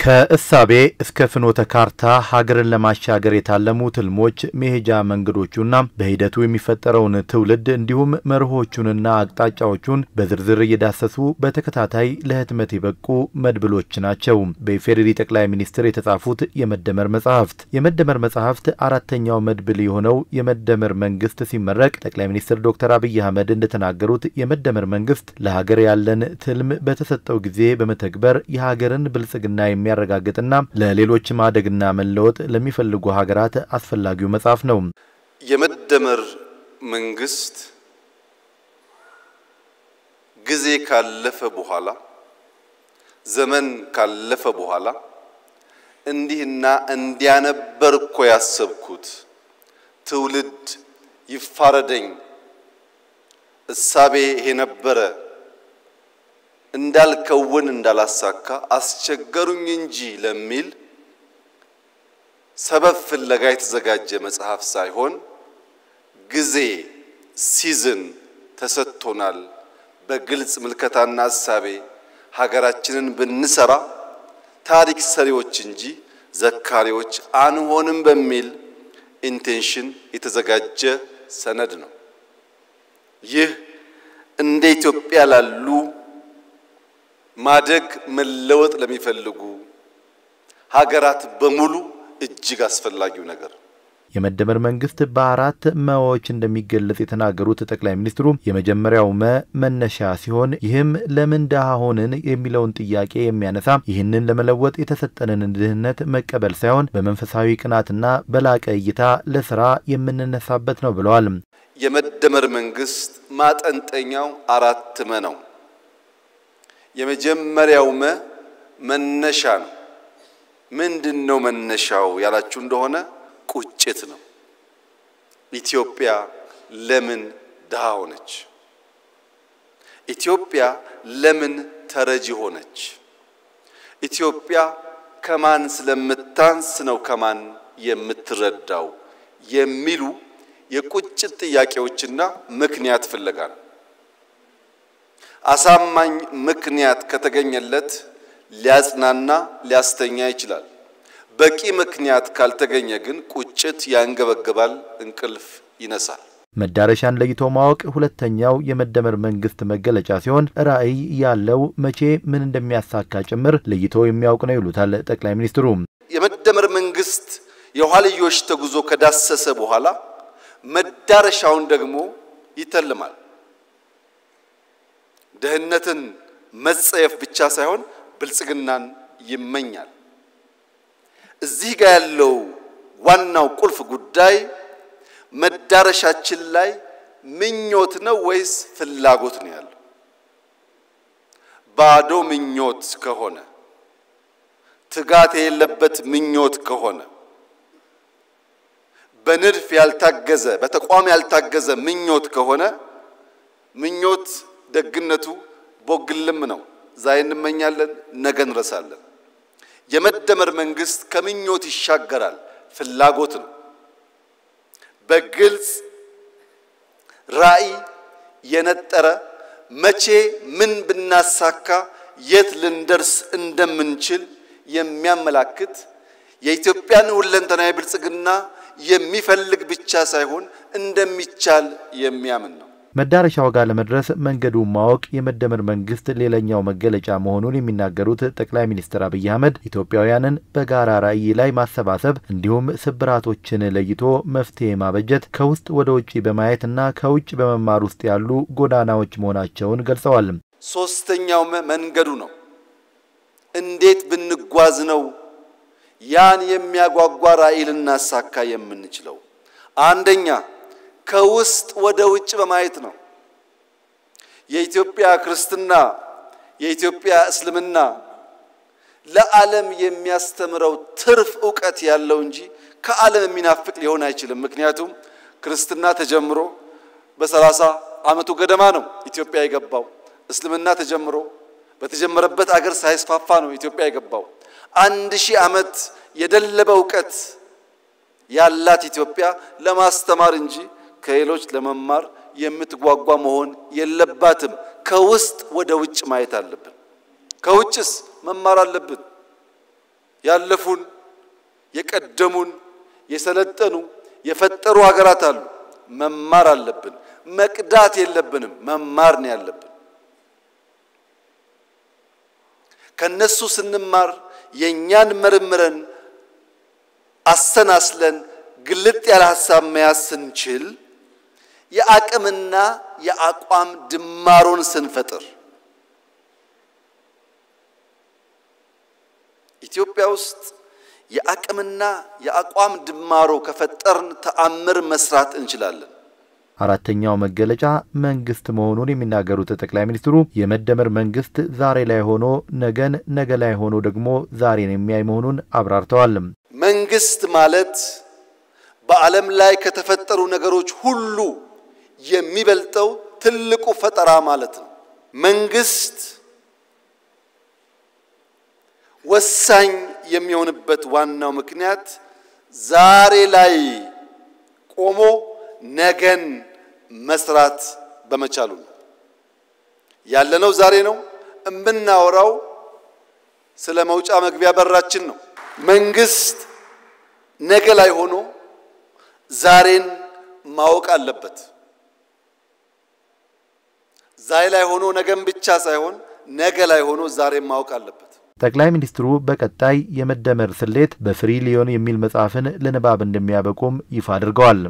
ከእሳቤ እስከ ፍኖተ ካርታ ሀገርን ለማሻገር የታለሙ ትልሞች መሄጃ መንገዶቹና በሂደቱ የሚፈጠረውን ትውልድ እንዲሁም መርሆቹንና አቅጣጫዎቹን በዝርዝር እየዳሰሱ በተከታታይ ለህትመት የበቁ መድብሎች ናቸው። በኢፌዴሪ ጠቅላይ ሚኒስትር የተጻፉት የመደመር መጽሐፍት አራተኛው መድብል የሆነው የመደመር መንግስት ሲመረቅ ጠቅላይ ሚኒስትር ዶክተር አብይ አህመድ እንደተናገሩት የመደመር መንግስት ለሀገር ያለን ትልም በተሰጠው ጊዜ በመተግበር የሀገርን ብልጽግና የሚያረጋግጥና ለሌሎች ማደግና መለወጥ ለሚፈልጉ ሀገራት አስፈላጊው መጽሐፍ ነው። የመደመር መንግስት ጊዜ ካለፈ በኋላ ዘመን ካለፈ በኋላ እንዲህና እንዲያነበር እኮ ያሰብኩት ትውልድ ይፋረደኝ እሳቤ ይሄ ነበረ እንዳልከውን እንዳላሳካ አስቸገሩኝ እንጂ ለሚል ሰበብ ፍለጋ የተዘጋጀ መጽሐፍ ሳይሆን ጊዜ ሲዝን ተሰጥቶናል በግልጽ ምልከታና ሐሳቤ ሀገራችንን ብንሰራ ታሪክ ሰሪዎች እንጂ ዘካሪዎች አንሆንም በሚል ኢንቴንሽን የተዘጋጀ ሰነድ ነው። ይህ እንደ ኢትዮጵያ ላሉ ማደግ መለወጥ ለሚፈልጉ ሀገራት በሙሉ እጅግ አስፈላጊው ነገር የመደመር መንግስት በአራት መዎች እንደሚገለጽ የተናገሩት ጠቅላይ ሚኒስትሩ የመጀመሪያው መነሻ ሲሆን ይህም ለምን ደሃ ሆንን የሚለውን ጥያቄ የሚያነሳ ይህንን ለመለወጥ የተሰጠንን ድህነት መቀበል ሳይሆን በመንፈሳዊ ቅናትና በላቀ እይታ ለሥራ የምንነሳበት ነው ብለዋል። የመደመር መንግስት ማጠንጠኛው አራት ነው። የመጀመሪያው መነሻ ነው። ምንድነው መነሻው ያላችሁ እንደሆነ ቁጭት ነው። ኢትዮጵያ ለምን ደሃ ሆነች? ኢትዮጵያ ለምን ተረጂ ሆነች? ኢትዮጵያ ከማን ስለምታንስ ነው ከማን የምትረዳው የሚሉ የቁጭት ጥያቄዎችና ምክንያት ፍለጋ ነው። አሳማኝ ምክንያት ከተገኘለት ሊያጽናና ሊያስተኛ ይችላል። በቂ ምክንያት ካልተገኘ ግን ቁጭት ያንገበግባል፣ እንቅልፍ ይነሳል። መዳረሻን ለይቶ ማወቅ ሁለተኛው የመደመር መንግስት መገለጫ ሲሆን ራዕይ ያለው መቼ ምን እንደሚያሳካ ጭምር ለይቶ የሚያውቅ ነው ይሉታል ጠቅላይ ሚኒስትሩ። የመደመር መንግስት የኋልዮሽ ተጉዞ ከዳሰሰ በኋላ መዳረሻውን ደግሞ ይተልማል። ደህነትን መጸየፍ ብቻ ሳይሆን ብልጽግናን ይመኛል። እዚህ ጋር ያለው ዋናው ቁልፍ ጉዳይ መዳረሻችን ላይ ምኞት ነው ወይስ ፍላጎት ነው ያለው? ባዶ ምኞት ከሆነ ትጋት የሌለበት ምኞት ከሆነ በንድፍ ያልታገዘ በተቋም ያልታገዘ ምኞት ከሆነ ምኞት ደግነቱ ቦግልም ነው። ዛሬ እንመኛለን ነገ እንረሳለን። የመደመር መንግስት ከምኞት ይሻገራል፣ ፍላጎት ነው። በግልጽ ራዕይ የነጠረ መቼ ምን ብናሳካ የት ልንደርስ እንደምንችል የሚያመላክት የኢትዮጵያን ሁለንተናዊ ብልጽግና የሚፈልግ ብቻ ሳይሆን እንደሚቻል የሚያምን ነው። መዳረሻው ጋር ለመድረስ መንገዱን ማወቅ የመደመር መንግስት ሌላኛው መገለጫ መሆኑን የሚናገሩት ጠቅላይ ሚኒስትር አብይ አህመድ ኢትዮጵያውያንን በጋራ ራዕይ ላይ ማሰባሰብ እንዲሁም ስብራቶችን ለይቶ መፍትሄ ማበጀት ከውስጥ ወደ ውጪ በማየትና ከውጭ በመማር ውስጥ ያሉ ጎዳናዎች መሆናቸውን ገልጸዋል። ሶስተኛው መንገዱ ነው። እንዴት ብንጓዝ ነው ያን የሚያጓጓ ራዕይ ልናሳካ የምንችለው? አንደኛ ከውስጥ ወደ ውጭ በማየት ነው። የኢትዮጵያ ክርስትና የኢትዮጵያ እስልምና ለዓለም የሚያስተምረው ትርፍ ዕውቀት ያለው እንጂ ከዓለም የሚናፍቅ ሊሆን አይችልም። ምክንያቱም ክርስትና ተጀምሮ በ30 ዓመቱ ገደማ ነው ኢትዮጵያ የገባው። እስልምና ተጀምሮ በተጀመረበት አገር ሳይስፋፋ ነው ኢትዮጵያ የገባው። 1000 ዓመት የደለበ ዕውቀት ያላት ኢትዮጵያ ለማስተማር እንጂ ከሌሎች ለመማር የምትጓጓ መሆን የለባትም። ከውስጥ ወደ ውጭ ማየት አለብን። ከውጭስ መማር አለብን። ያለፉን የቀደሙን የሰለጠኑ የፈጠሩ ሀገራት አሉ መማር አለብን መቅዳት የለብንም መማር ነው ያለብን ከነሱ ስንማር የኛን መርምረን አሰናስለን ግልጥ ያለ ሐሳብ መያዝ ስንችል የአቅምና የአቋም ድማሮን ስንፈጥር ኢትዮጵያ ውስጥ የአቅምና የአቋም ድማሮ ከፈጠርን ተአምር መስራት እንችላለን አራተኛው መገለጫ መንግስት መሆኑን የሚናገሩት ጠቅላይ ሚኒስትሩ የመደመር መንግስት ዛሬ ላይ ሆኖ ነገን ነገ ላይ ሆኖ ደግሞ ዛሬን የሚያይ መሆኑን አብራርተዋል መንግስት ማለት በዓለም ላይ ከተፈጠሩ ነገሮች ሁሉ የሚበልጠው ትልቁ ፈጠራ ማለት ነው መንግስት ወሳኝ የሚሆንበት ዋናው ምክንያት ዛሬ ላይ ቆሞ ነገን መስራት በመቻሉ ነው ያለነው ዛሬ ነው እምናወራው ስለ መውጫ መግቢያ በራችን ነው መንግስት ነገ ላይ ሆኖ ዛሬን ማወቅ አለበት ዛሬ ላይ ሆኖ ነገን ብቻ ሳይሆን ነገ ላይ ሆኖ ዛሬን ማወቅ አለበት ጠቅላይ ሚኒስትሩ በቀጣይ የመደመር ስሌት በፍሪ ሊዮን የሚል መጽሐፍን ለንባብ እንደሚያበቁም ይፋ አድርገዋል